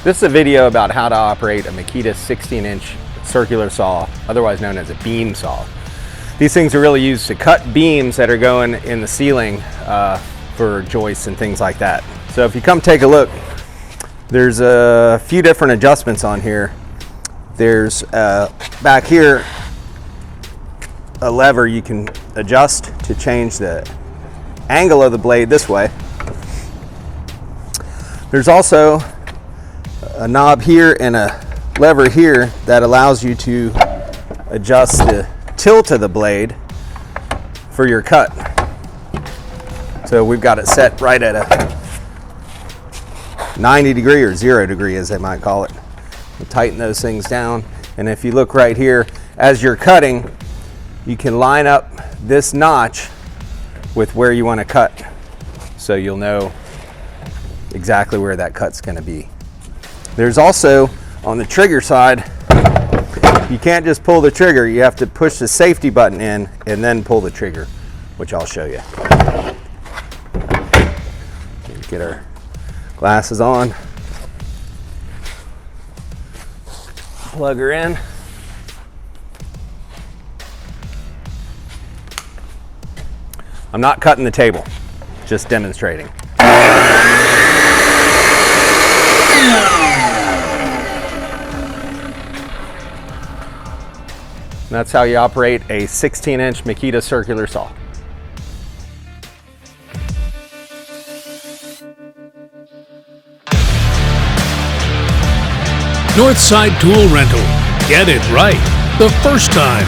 This is a video about how to operate a Makita 16-inch circular saw, otherwise known as a beam saw. These things are really used to cut beams that are going in the ceiling for joists and things like that. So if you come take a look, there's a few different adjustments on here. There's back here a lever you can adjust to change the angle of the blade this way. There's also a knob here and a lever here that allows you to adjust the tilt of the blade for your cut. So we've got it set right at a 90 degree or 0 degree, as they might call it. We'll tighten those things down, and if you look right here, as you're cutting, you can line up this notch with where you want to cut, so you'll know exactly where that cut's going to be. There's also, on the trigger side, you can't just pull the trigger, you have to push the safety button in and then pull the trigger, which I'll show you. Get our glasses on, plug her in. I'm not cutting the table, just demonstrating. That's how you operate a 16-inch Makita circular saw. Northside Tool Rental. Get it right the first time.